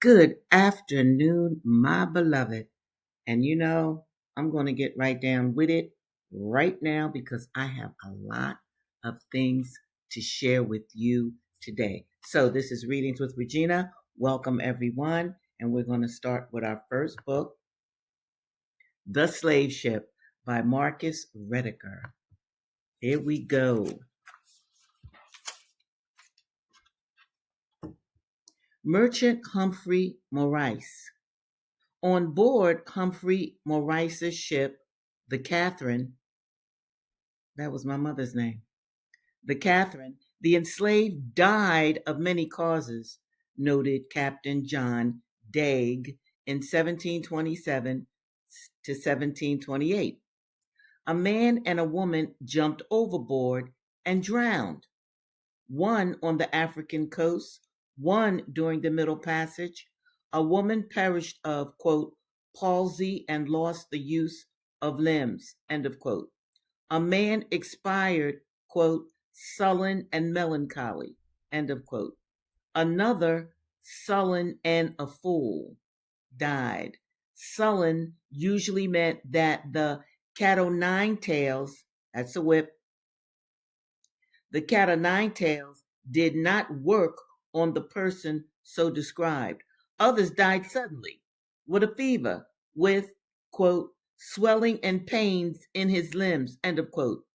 Good afternoon, my beloved. And I'm going to get right down with it right now because I have a lot of things to share with you today. So, this is Readings with Regina. Welcome, everyone. And we're going to start with our first book, The Slave Ship by Marcus Rediker. Here we go. Merchant Humphrey Maurice. On board Humphrey Maurice's ship, the Catherine, that was my mother's name, the Catherine, the enslaved died of many causes, noted Captain John Daig in 1727 to 1728. A man and a woman jumped overboard and drowned, one on the African coast, one during the Middle Passage. A woman perished of, quote, palsy and lost the use of limbs, end of quote. A man expired, quote, sullen and melancholy, end of quote. Another, sullen and a fool, died. Sullen usually meant that the cat o' nine tails, that's a whip, the cat o' nine tails did not work on the person so described. Others died suddenly with a fever, with, quote, swelling and pains in his limbs, end of quote,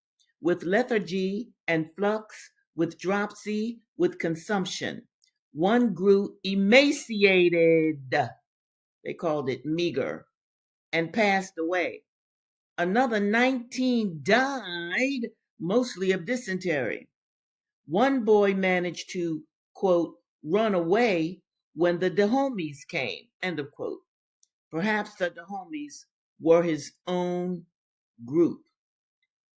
with lethargy and flux, with dropsy, with consumption. One grew emaciated, they called it meager, and passed away. Another 19 died, mostly of dysentery. One boy managed to, quote, run away when the Dahomies came, end of quote. Perhaps the Dahomies were his own group.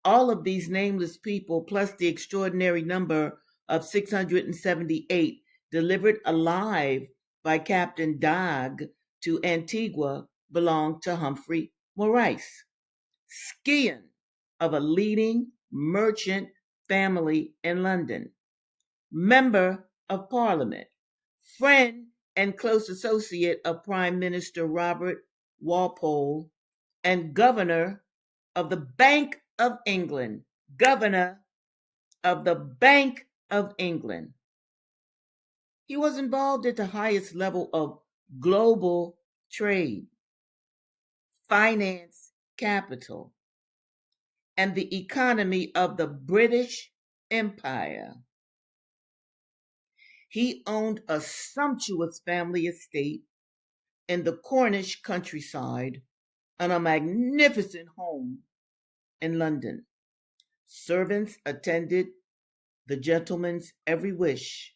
All of these nameless people, plus the extraordinary number of 678 delivered alive by Captain Daig to Antigua, belonged to Humphrey Maurice, scion of a leading merchant family in London, member of Parliament, friend and close associate of Prime Minister Robert Walpole, and governor of the Bank of England. Governor of the Bank of England. He was involved at the highest level of global trade, finance, capital, and the economy of the British Empire. He owned a sumptuous family estate in the Cornish countryside and a magnificent home in London. Servants attended the gentleman's every wish.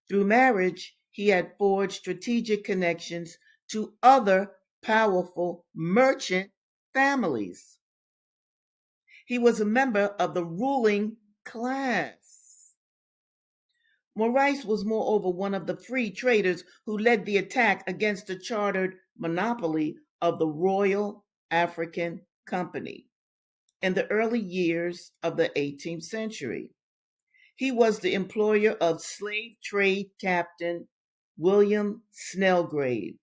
Through marriage, he had forged strategic connections to other powerful merchant families. He was a member of the ruling class. Maurice was moreover one of the free traders who led the attack against the chartered monopoly of the Royal African Company in the early years of the 18th century. He was the employer of slave trade captain William Snelgrave.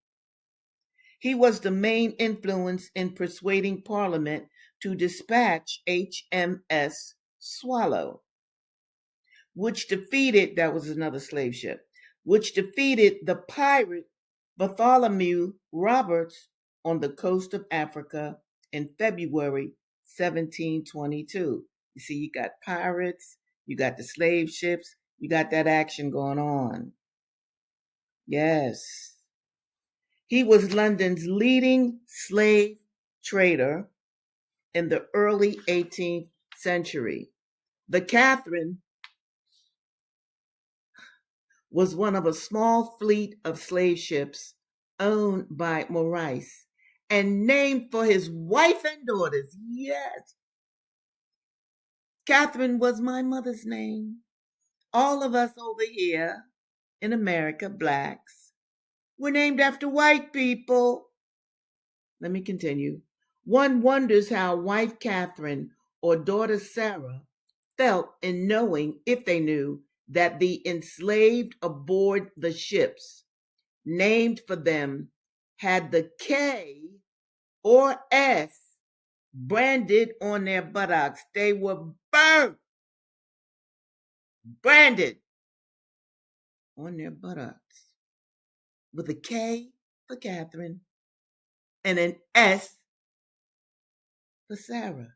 He was the main influence in persuading Parliament to dispatch HMS Swallow, which defeated, that was another slave ship, which defeated the pirate Bartholomew Roberts on the coast of Africa in February 1722. You see, you got pirates, you got the slave ships, you got that action going on. Yes. He was London's leading slave trader in the early 18th century. The Catherine was one of a small fleet of slave ships owned by Maurice and named for his wife and daughters. Yes. Catherine was my mother's name. All of us over here in America, blacks, were named after white people. Let me continue. One wonders how wife Catherine or daughter Sarah felt in knowing, if they knew, that the enslaved aboard the ships named for them had the K or S branded on their buttocks. They were burnt, branded on their buttocks with a K for Catherine and an S for Sarah.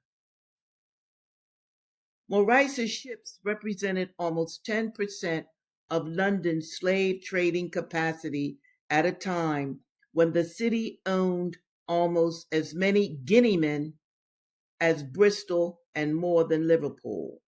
Maurice's ships represented almost 10% of London's slave trading capacity at a time when the city owned almost as many Guineamen as Bristol and more than Liverpool.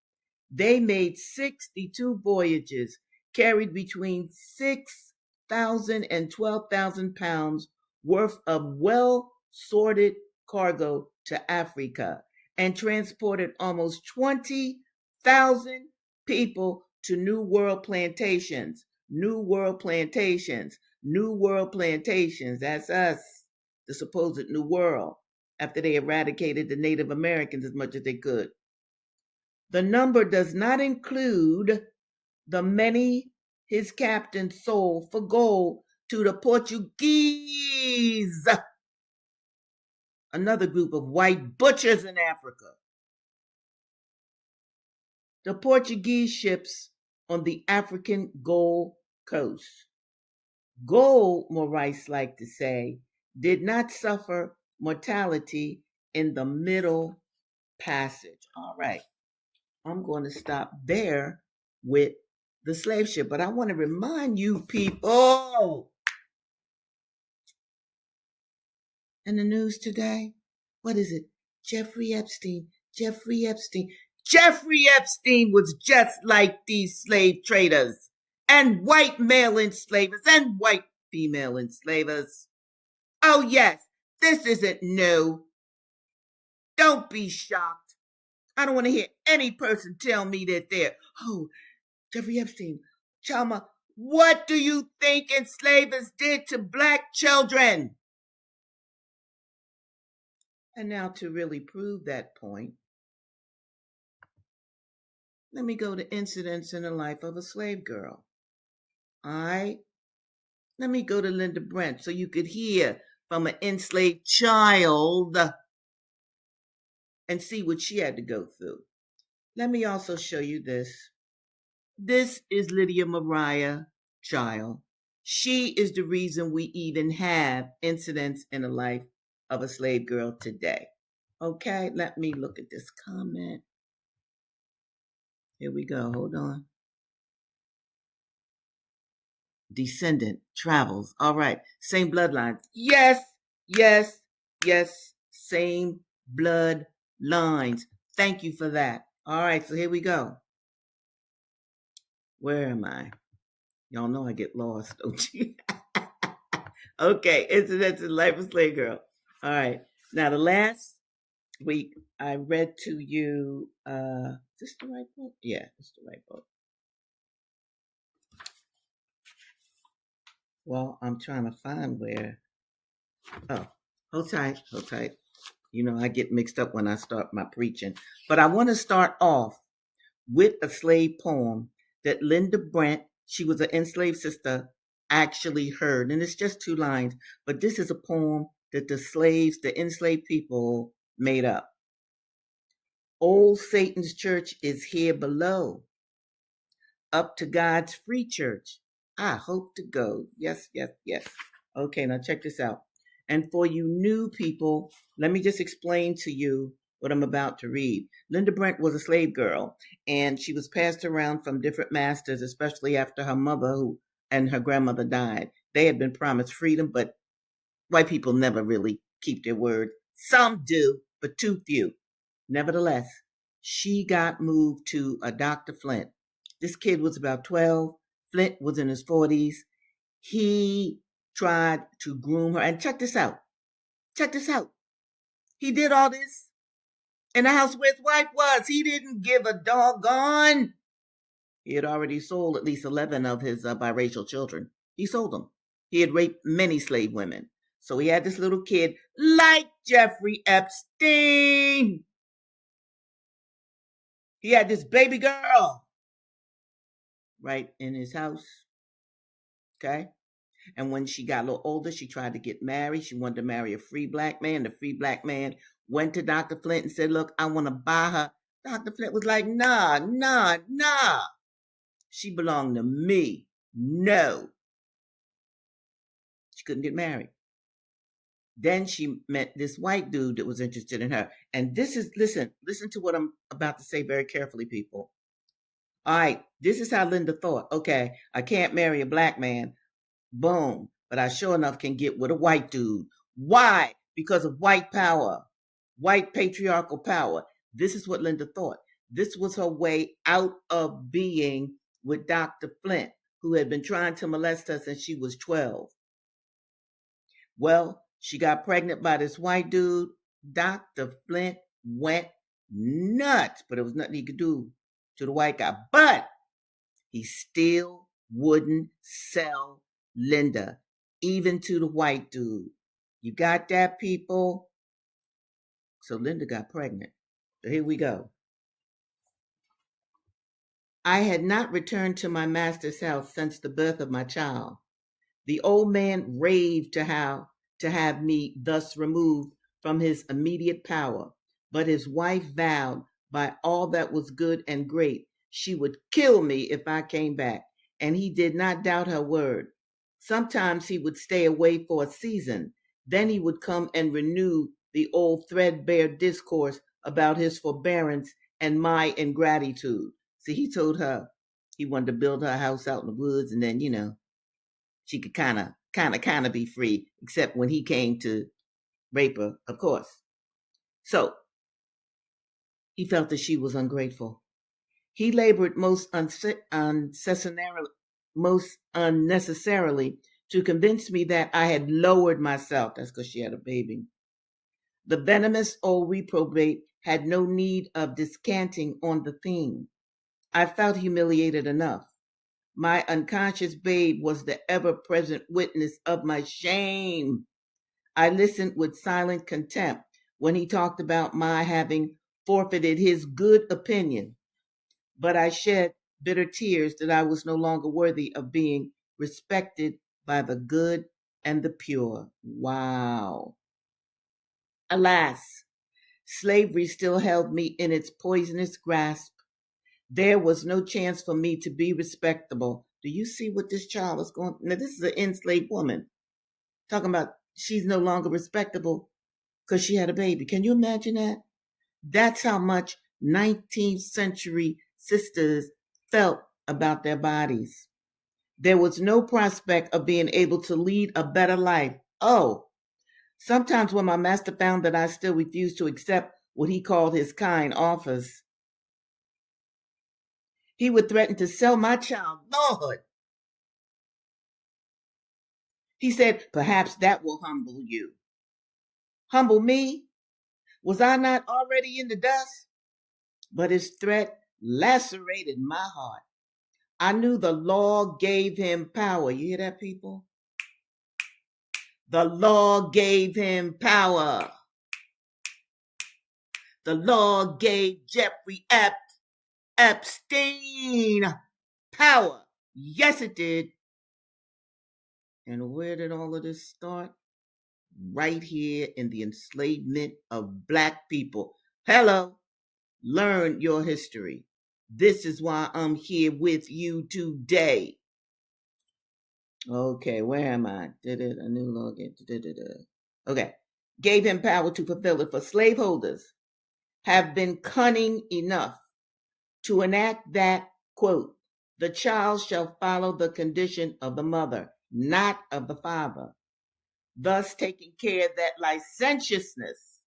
They made 62 voyages, carried between 6,000 and 12,000 pounds worth of well sorted cargo to Africa, and transported almost 20,000 people to New World plantations. New World plantations. New World plantations. That's us, the supposed New World, after they eradicated the Native Americans as much as they could. The number does not include the many his captain sold for gold to the Portuguese, another group of white butchers in Africa. The Portuguese ships on the African Gold Coast. Gold, Maurice liked to say, did not suffer mortality in the Middle Passage. All right. I'm going to stop there with the slave ship. But I want to remind you people in the news today, what is it? Jeffrey Epstein. Jeffrey Epstein. Jeffrey Epstein was just like these slave traders and white male enslavers and white female enslavers. Oh, yes, this isn't new. Don't be shocked. I don't want to hear any person tell me that they're, oh, Jeffrey Epstein, Chalma, what do you think enslavers did to black children? And now to really prove that point, let me go to incidents in the life of a slave girl. All right? Let me go to Linda Brent so you could hear from an enslaved child and see what she had to go through. Let me also show you this. This is Lydia Mariah Child. She is the reason we even have incidents in the life of a slave girl today. Okay, let me look at this comment. Here we go. Hold on. Descendant travels. All right. Same bloodline. Yes, yes, yes. Same bloodlines. Thank you for that. All right. So here we go. Where am I? Y'all know I get lost, don't you? Okay. Incidents in the life of slave girl. All right. Now, the last week I read to you, is this the right book? Yeah, it's the right book. Well, I'm trying to find where. Oh, hold tight, hold tight. You know, I get mixed up when I start my preaching. But I want to start off with a slave poem that Linda Brent, she was an enslaved sister, actually heard. And it's just 2 lines, but this is a poem that the enslaved people made up. Old Satan's church is here below, up to God's free church. I hope to go. Yes, yes, yes. Okay, now check this out. And for you new people, let me just explain to you what I'm about to read. Linda Brent was a slave girl, and she was passed around from different masters, especially after her mother and her grandmother died. They had been promised freedom, but white people never really keep their word. Some do, but too few. Nevertheless, she got moved to a Dr. Flint. This kid was about 12. Flint was in his 40s. He tried to groom her. And check this out. Check this out. He did all this in the house where his wife was. He didn't give a doggone. He had already sold at least 11 of his biracial children. He sold them. He had raped many slave women. So he had this little kid like Jeffrey Epstein. He had this baby girl right in his house. Okay? And when she got a little older, she tried to get married. She wanted to marry a free black man. The free black man went to Dr. Flint and said, "Look, I want to buy her." Dr. Flint was like, "Nah, nah, nah. She belonged to me." No. She couldn't get married. Then she met this white dude that was interested in her. And this is, listen to what I'm about to say very carefully, people. All right, this is how Linda thought. Okay, I can't marry a black man. Boom. But I sure enough can get with a white dude. Why? Because of white power, white patriarchal power. This is what Linda thought. This was her way out of being with Dr. Flint, who had been trying to molest her since she was 12. Well, she got pregnant by this white dude. Dr. Flint went nuts, but there was nothing he could do to the white guy. But he still wouldn't sell Linda, even to the white dude. You got that, people? So Linda got pregnant. So here we go. I had not returned to my master's house since the birth of my child. The old man raved to have me thus removed from his immediate power, but his wife vowed by all that was good and great she would kill me if I came back, and he did not doubt her word. Sometimes he would stay away for a season, then he would come and renew the old threadbare discourse about his forbearance and my ingratitude. See, he told her he wanted to build her house out in the woods, and then, she could kind of be free, except when he came to rape her, of course. So he felt that she was ungrateful. He labored most unnecessarily to convince me that I had lowered myself. That's because she had a baby. The venomous old reprobate had no need of descanting on the theme. I felt humiliated enough. My unconscious babe was the ever present witness of my shame. I listened with silent contempt when he talked about my having forfeited his good opinion, but I shed bitter tears that I was no longer worthy of being respected by the good and the pure. Wow. Alas, slavery still held me in its poisonous grasp. There was no chance for me to be respectable. Do you see what this child is going? Now, this is an enslaved woman talking about she's no longer respectable because she had a baby. Can you imagine that? That's how much 19th century sisters felt about their bodies. There was no prospect of being able to lead a better life. Oh, sometimes when my master found that I still refused to accept what he called his kind offers, he would threaten to sell my child. Lord! He said, perhaps that will humble you. Humble me? Was I not already in the dust? But his threat lacerated my heart. I knew the law gave him power. You hear that, people? The law gave him power. The law gave Jeffrey Epstein power. Yes, it did. And where did all of this start? Right here in the enslavement of black people. Hello, learn your history. This is why I'm here with you today. Okay, where am I? A new login. Okay. Gave him power to fulfill it, for slaveholders have been cunning enough to enact that, quote, the child shall follow the condition of the mother, not of the father, thus taking care that licentiousness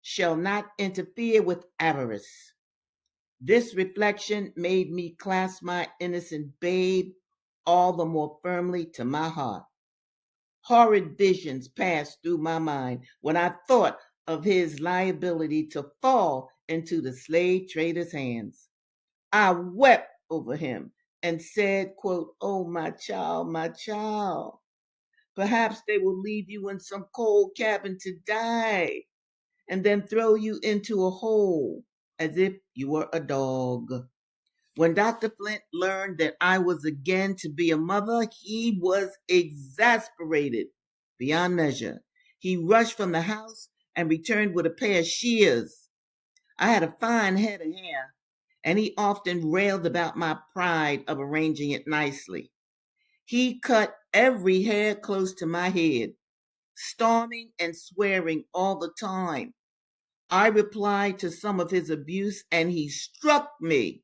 shall not interfere with avarice. This reflection made me clasp my innocent babe all the more firmly to my heart. Horrid visions passed through my mind when I thought of his liability to fall into the slave trader's hands. I wept over him and said, quote, oh, my child, perhaps they will leave you in some cold cabin to die and then throw you into a hole as if you were a dog. When Dr. Flint learned that I was again to be a mother, he was exasperated beyond measure. He rushed from the house and returned with a pair of shears. I had a fine head of hair, and he often railed about my pride of arranging it nicely. He cut every hair close to my head, storming and swearing all the time. I replied to some of his abuse, and he struck me.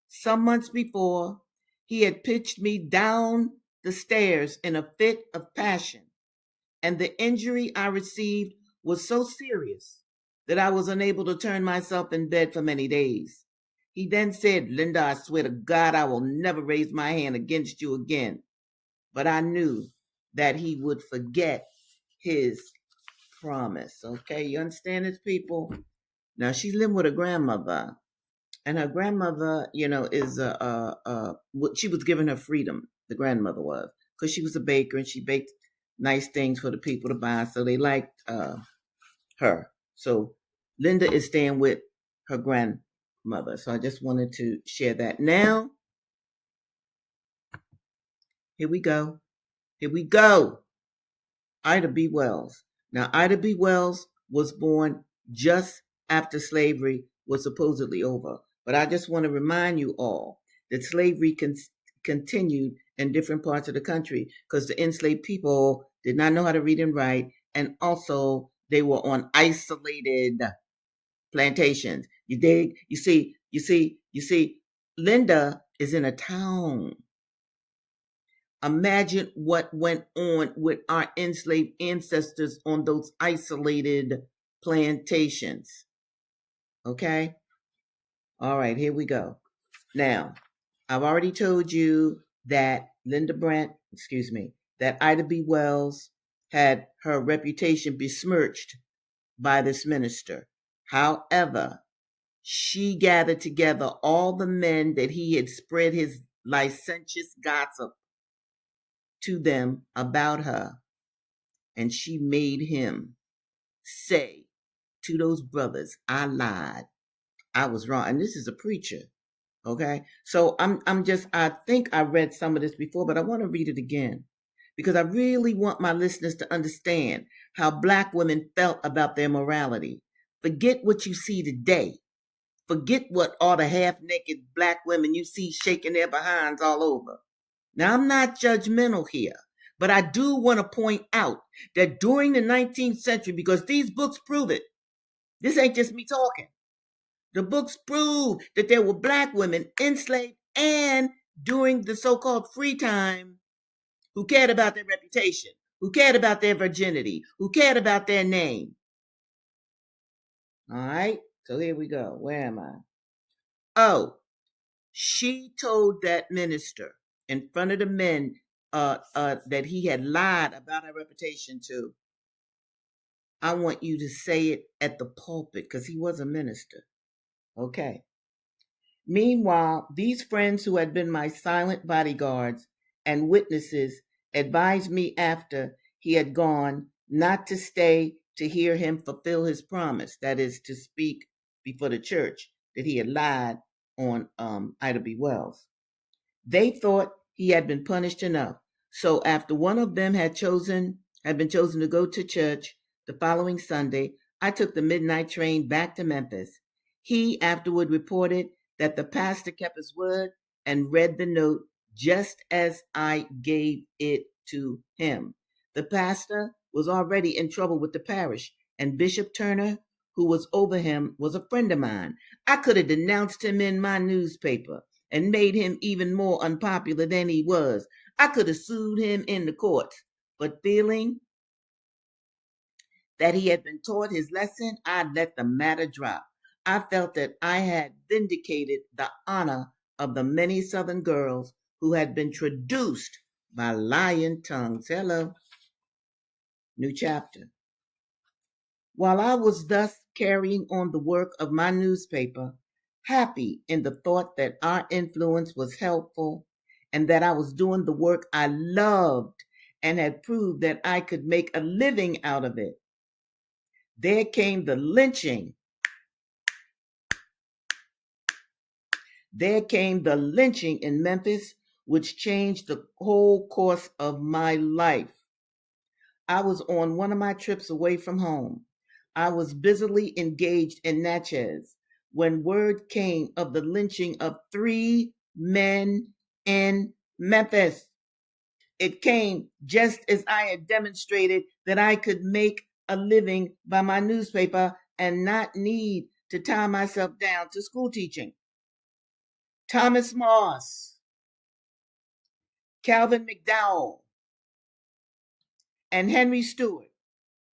Some months before, he had pitched me down the stairs in a fit of passion, and the injury I received was so serious that I was unable to turn myself in bed for many days. He then said, Linda, I swear to God, I will never raise my hand against you again. But I knew that he would forget his promise. Okay, you understand this, people? Now, she's living with her grandmother. And her grandmother, is she was giving her freedom. The grandmother was, because she was a baker and she baked nice things for the people to buy. So they liked her. So Linda is staying with her grandmother. So I just wanted to share that. Now, here we go. Here we go. Ida B. Wells. Now, Ida B. Wells was born just after slavery was supposedly over. But I just want to remind you all that slavery continued in different parts of the country because the enslaved people did not know how to read and write, and also they were on isolated plantations. You dig? You see, Linda is in a town. Imagine what went on with our enslaved ancestors on those isolated plantations. Okay? All right, here we go. Now, I've already told you that that Ida B. Wells had her reputation besmirched by this minister. However, she gathered together all the men that he had spread his licentious gossip to them about her, and she made him say to those brothers, I lied. I was wrong. And this is a preacher. Okay. So I think I read some of this before, but I want to read it again because I really want my listeners to understand how Black women felt about their morality. Forget what you see today. Forget what all the half-naked Black women you see shaking their behinds all over. Now, I'm not judgmental here, but I do want to point out that during the 19th century, because these books prove it, this ain't just me talking. The books prove that there were Black women enslaved and during the so-called free time who cared about their reputation, who cared about their virginity, who cared about their name. All right, so here we go. Where am I? Oh, she told that minister in front of the men that he had lied about her reputation to. I want you to say it at the pulpit because he was a minister. Okay. Meanwhile, these friends who had been my silent bodyguards and witnesses advised me after he had gone not to stay to hear him fulfill his promise, that is, to speak before the church, that he had lied on Ida B. Wells. They thought he had been punished enough. So after one of them had been chosen to go to church the following Sunday, I took the midnight train back to Memphis. He afterward reported that the pastor kept his word and read the note just as I gave it to him. The pastor was already in trouble with the parish, and Bishop Turner, who was over him, was a friend of mine. I could have denounced him in my newspaper and made him even more unpopular than he was. I could have sued him in the courts, but feeling that he had been taught his lesson, I let the matter drop. I felt that I had vindicated the honor of the many Southern girls who had been traduced by lying tongues. Hello, new chapter. While I was thus carrying on the work of my newspaper, happy in the thought that our influence was helpful and that I was doing the work I loved and had proved that I could make a living out of it, there came the lynching There came the lynching in Memphis, which changed the whole course of my life. I was on one of my trips away from home. I was busily engaged in Natchez when word came of the lynching of 3 men in Memphis. It came just as I had demonstrated that I could make a living by my newspaper and not need to tie myself down to school teaching. Thomas Moss, Calvin McDowell, and Henry Stewart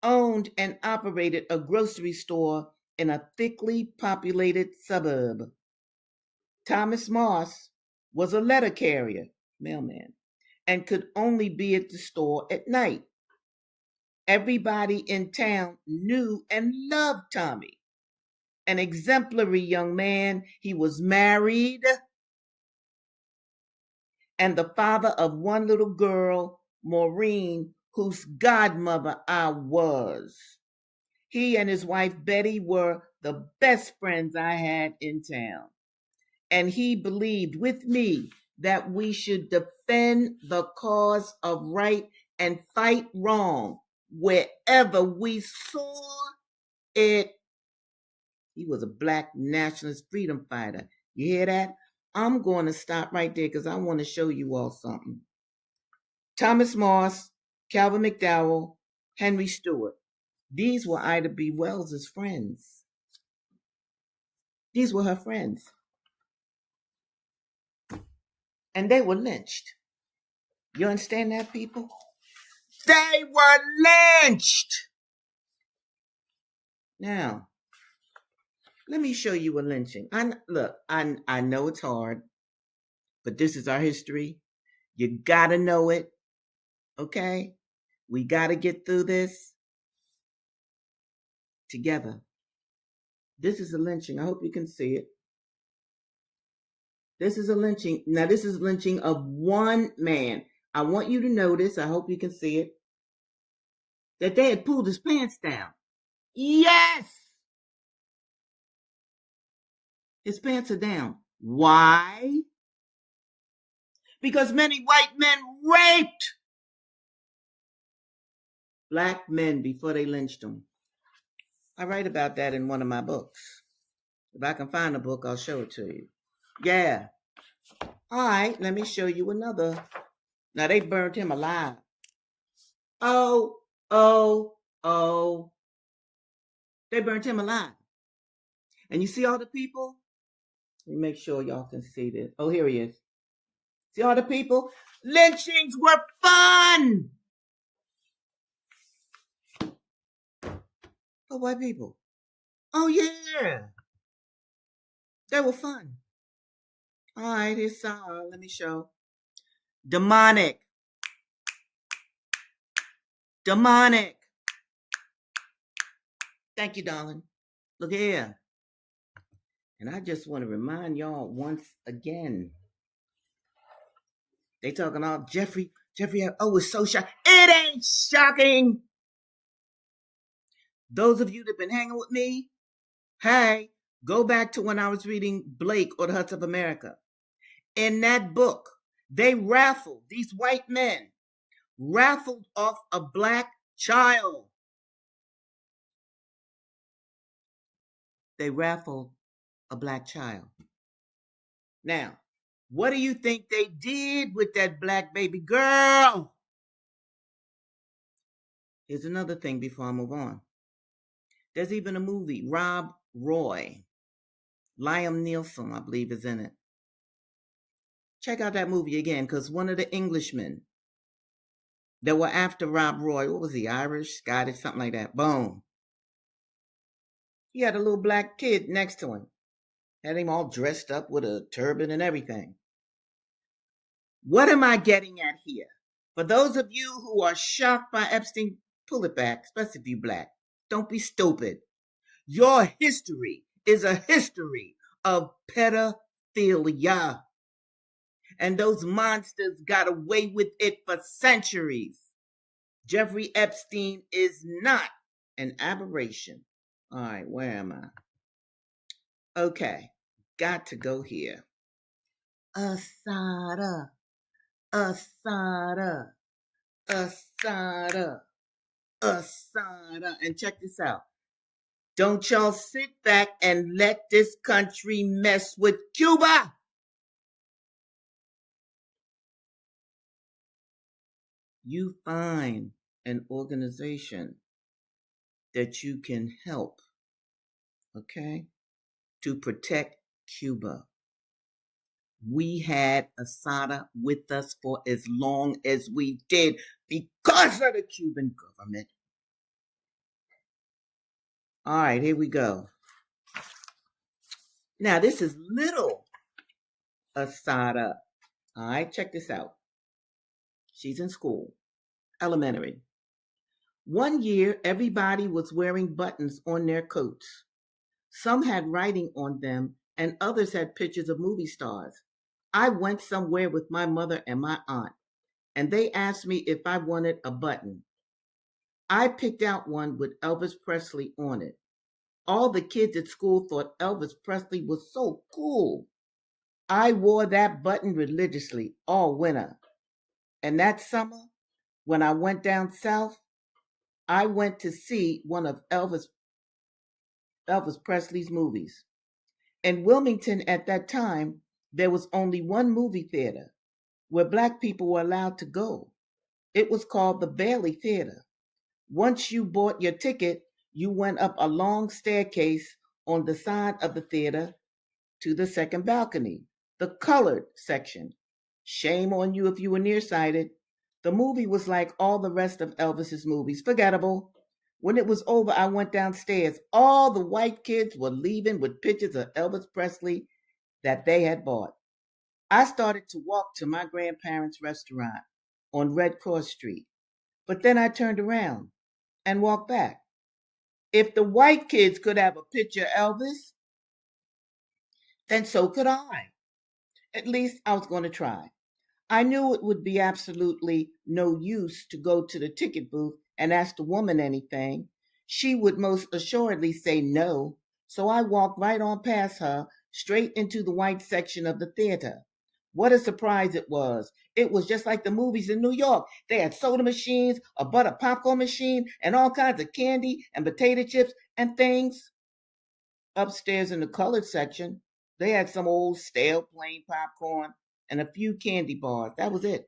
owned and operated a grocery store in a thickly populated suburb. Thomas Moss was a letter carrier, mailman, and could only be at the store at night. Everybody in town knew and loved Tommy. An exemplary young man, he was married and the father of one little girl, Maureen, whose godmother I was. He and his wife Betty were the best friends I had in town. And he believed with me that we should defend the cause of right and fight wrong wherever we saw it. He was a black nationalist freedom fighter. You hear that? I'm going to stop right there because I want to show you all something. Thomas Moss, Calvin McDowell, Henry Stewart. These were Ida B. Wells's friends. These were her friends. And they were lynched. You understand that, people? They were lynched. Now, let me show you a lynching. I know it's hard, but this is our history. You gotta know it, okay? We gotta get through this together. This is a lynching. I hope you can see it. This is a lynching. Now, this is lynching of one man. I want you to notice, I hope you can see it, that they had pulled his pants down. Yes! His pants are down. Why? Because many white men raped black men before they lynched them. I write about that in one of my books. If I can find a book, I'll show it to you. Yeah. All right, let me show you another. Now, they burned him alive. Oh, oh, oh. They burnt him alive. And you see all the people? Let me make sure y'all can see this. Oh, here he is. See all the people? Lynchings were fun for white people. Oh, yeah. They were fun. All right, here's let me show. Demonic. Demonic. Thank you, darling. Look here. And I just want to remind y'all once again. They talking all Jeffrey, oh, it's so shocking. It ain't shocking. Those of you that have been hanging with me, hey, go back to when I was reading Blake or the Huts of America. In that book, they raffled, these white men raffled off a black child. They raffled a black child. Now, what do you think they did with that black baby girl? Here's another thing before I move on. There's even a movie, Rob Roy. Liam Neeson, I believe, is in it. Check out that movie again, because one of the Englishmen that were after Rob Roy, what was he, Irish, Scottish, something like that, boom. He had a little black kid next to him. Had him all dressed up with a turban and everything. What am I getting at here? For those of you who are shocked by Epstein, pull it back, especially if you're black. Don't be stupid. Your history is a history of pedophilia. And those monsters got away with it for centuries. Jeffrey Epstein is not an aberration. All right, where am I? Okay, got to go here. Asada, asada, asada, asada. And check this out. Don't y'all sit back and let this country mess with Cuba. You find an organization that you can help, okay, to protect Cuba. We had Assad with us for as long as we did because of the Cuban government. All right, here we go. Now, this is little Assad. All right, check this out. She's in school, elementary. One year, everybody was wearing buttons on their coats. Some had writing on them, and others had pictures of movie stars. I went somewhere with my mother and my aunt, and they asked me if I wanted a button. I picked out one with Elvis Presley on it. All the kids at school thought Elvis Presley was so cool. I wore that button religiously all winter. And that summer, when I went down south, I went to see one of Elvis Presley's movies. In Wilmington at that time, there was only one movie theater where black people were allowed to go. It was called the Bailey Theater. Once you bought your ticket, you went up a long staircase on the side of the theater to the second balcony, the colored section. Shame on you if you were nearsighted. The movie was like all the rest of Elvis's movies, forgettable. When it was over, I went downstairs. All the white kids were leaving with pictures of Elvis Presley that they had bought. I started to walk to my grandparents' restaurant on Red Cross Street, but then I turned around and walked back. If the white kids could have a picture of Elvis, then so could I. At least I was going to try. I knew it would be absolutely no use to go to the ticket booth and ask the woman anything. She would most assuredly say no, so I walked right on past her, straight into the white section of the theater. What a surprise it was. It was just like the movies in New York. They had soda machines, a butter popcorn machine, and all kinds of candy and potato chips and things. Upstairs in the colored section, they had some old stale plain popcorn and a few candy bars. That was it.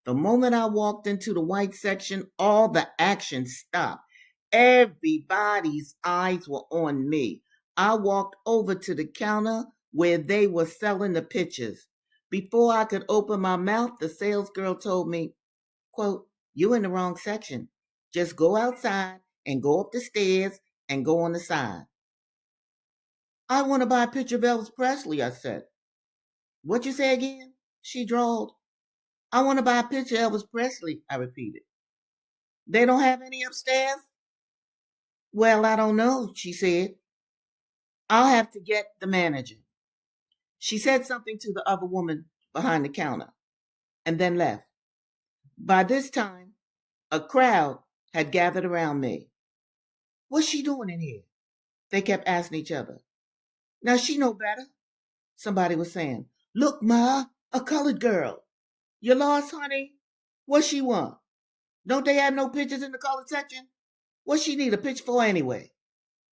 The moment I walked into the white section, all the action stopped. Everybody's eyes were on me. I walked over to the counter where they were selling the pictures. Before I could open my mouth, the salesgirl told me, quote, "You in the wrong section. Just go outside and go up the stairs and go on the side." "I want to buy a picture of Elvis Presley," I said. "What you say again?" she drawled. "I want to buy a picture of Elvis Presley," I repeated. "They don't have any upstairs?" "Well, I don't know," she said. "I'll have to get the manager." She said something to the other woman behind the counter and then left. By this time, a crowd had gathered around me. "What's she doing in here?" they kept asking each other. "Now she know better," somebody was saying. "Look, Ma, a colored girl. You lost, honey? What she want? Don't they have no pictures in the colored section? What she need a picture for anyway?"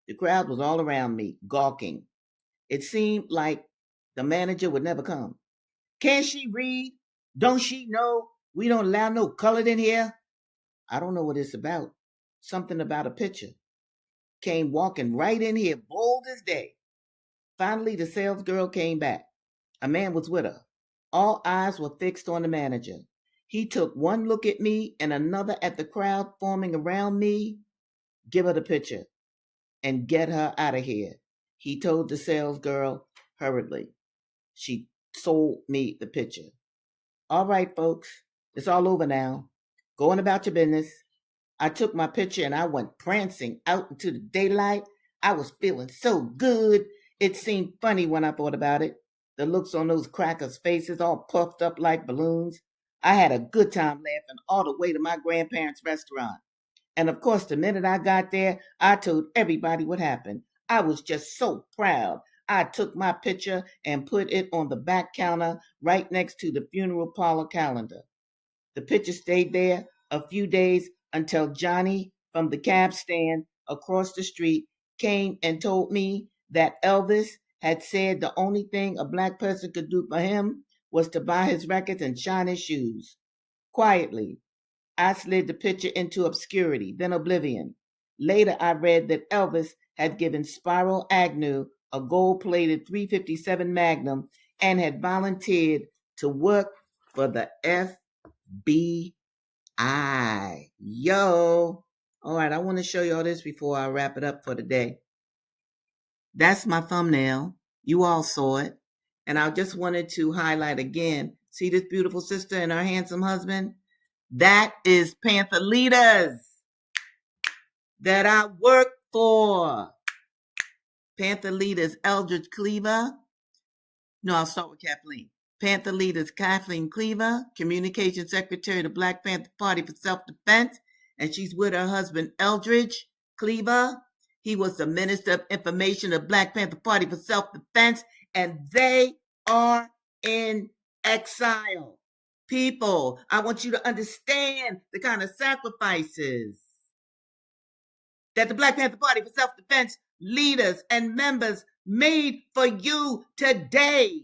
The crowd was all around me, gawking. It seemed like the manager would never come. "Can't she read? Don't she know we don't allow no colored in here?" "I don't know what it's about. Something about a picture." Came walking right in here, bold as day. Finally, the salesgirl came back. A man was with her. All eyes were fixed on the manager. He took one look at me and another at the crowd forming around me. "Give her the picture and get her out of here," he told the salesgirl hurriedly. She sold me the picture. "All right, folks, it's all over now. Go on about your business." I took my picture and I went prancing out into the daylight. I was feeling so good. It seemed funny when I thought about it. The looks on those crackers' faces all puffed up like balloons. I had a good time laughing all the way to my grandparents' restaurant. And of course, the minute I got there, I told everybody what happened. I was just so proud. I took my picture and put it on the back counter right next to the funeral parlor calendar. The picture stayed there a few days until Johnny from the cab stand across the street came and told me that Elvis had said the only thing a black person could do for him was to buy his records and shine his shoes. Quietly, I slid the picture into obscurity, then oblivion. Later, I read that Elvis had given Spyro Agnew a gold plated 357 Magnum and had volunteered to work for the FBI. Yo. All right, I want to show you all this before I wrap it up for the day. That's my thumbnail. You all saw it. And I just wanted to highlight again. See this beautiful sister and her handsome husband? That is Panther leaders that I work for. Panther leaders Eldridge Cleaver. No, I'll start with Kathleen. Panther leaders Kathleen Cleaver, Communications Secretary of the Black Panther Party for Self-Defense, and she's with her husband Eldridge Cleaver. He was the Minister of Information of Black Panther Party for Self-Defense, and they are in exile. People, I want you to understand the kind of sacrifices that the Black Panther Party for Self-Defense leaders and members made for you today.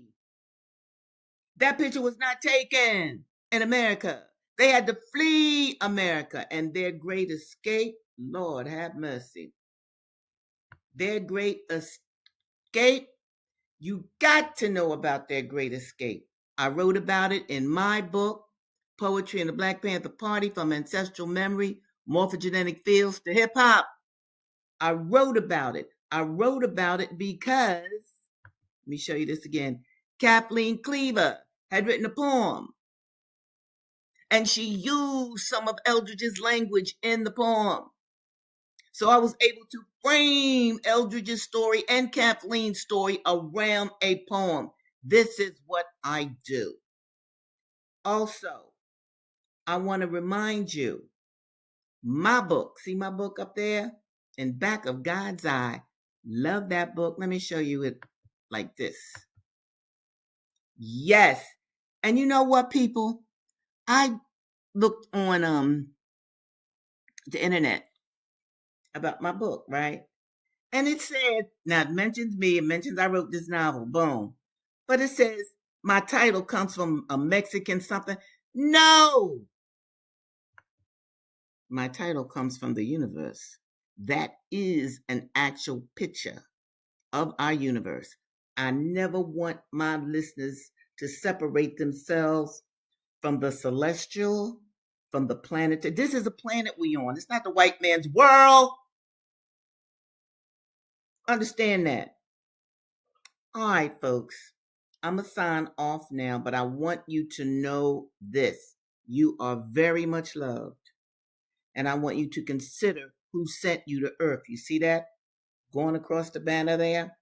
That picture was not taken in America. They had to flee America, and their great escape, Lord have mercy. Their great escape, you got to know about their great escape. I wrote about it in my book, Poetry in the Black Panther Party, From Ancestral Memory, Morphogenetic Fields to Hip Hop. I wrote about it. I wrote about it because, let me show you this again. Kathleen Cleaver had written a poem, and she used some of Eldridge's language in the poem. So I was able to frame Eldridge's story and Kathleen's story around a poem. This is what I do. Also, I want to remind you, my book, see my book up there? In Back of God's Eye. Love that book. Let me show you it like this. Yes. And you know what, people? I looked on the internet about my book, right? And it said, now it mentions me, it mentions I wrote this novel, boom. But it says my title comes from a Mexican something. No! My title comes from the universe. That is an actual picture of our universe. I never want my listeners to separate themselves from the celestial, from the planet. This is a planet we on. It's not the white man's world. Understand that. All right, folks. I'm going to sign off now, but I want you to know this. You are very much loved. And I want you to consider who sent you to earth. You see that? Going across the banner there?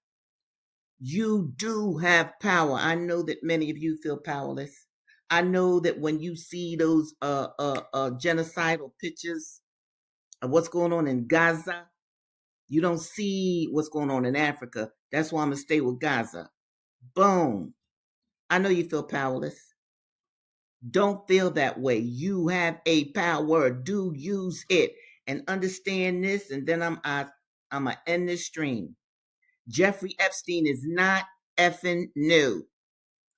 You do have power. I know that many of you feel powerless. I know that when you see those genocidal pictures of what's going on in Gaza, you don't see what's going on in Africa. That's why I'm going to stay with Gaza. Boom. I know you feel powerless. Don't feel that way. You have a power. Do use it. And understand this, and then I'm going to end this stream. Jeffrey Epstein is not effing new.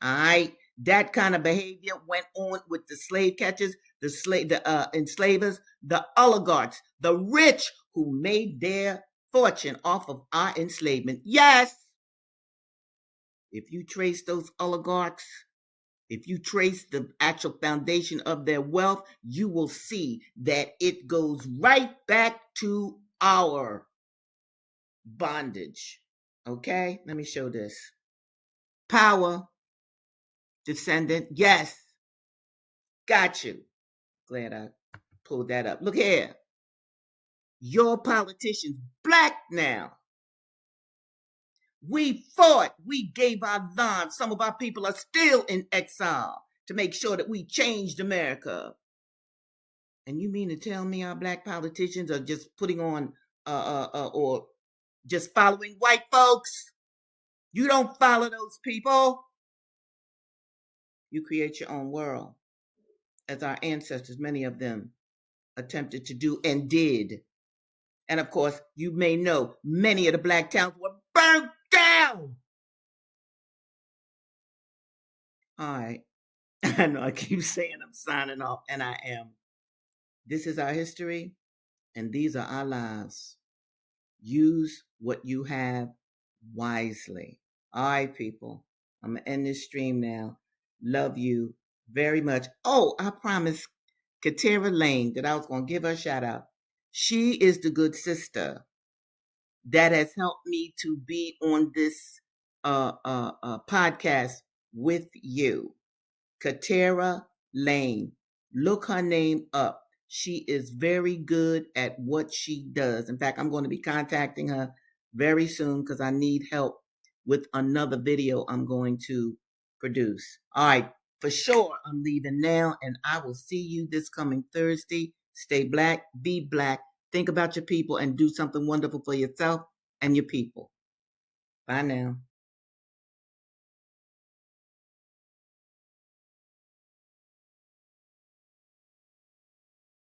All right? That kind of behavior went on with the slave catchers, the enslavers, the oligarchs, the rich who made their fortune off of our enslavement. Yes! If you trace those oligarchs, if you trace the actual foundation of their wealth, you will see that it goes right back to our bondage. Okay? Let me show this. Power, descendant, yes. Got you. Glad I pulled that up. Look here. Your politicians, black now. We fought. We gave our lives. Some of our people are still in exile to make sure that we changed America. And you mean to tell me our black politicians are just putting on or just following white folks? You don't follow those people. You create your own world, as our ancestors, many of them, attempted to do and did. And of course, you may know many of the black towns were burnt down. All right. I know I keep saying I'm signing off, and I am. This is our history, and these are our lives. Use what you have wisely. All right, people. I'm going to end this stream now. Love you very much. Oh, I promised Katera Lane that I was going to give her a shout out. She is the good sister that has helped me to be on this podcast with you. Katera Lane. Look her name up. She is very good at what she does. In fact, I'm going to be contacting her very soon because I need help with another video I'm going to produce. All right, for sure, I'm leaving now, and I will see you this coming Thursday. Stay black, be black, think about your people, and do something wonderful for yourself and your people. Bye now.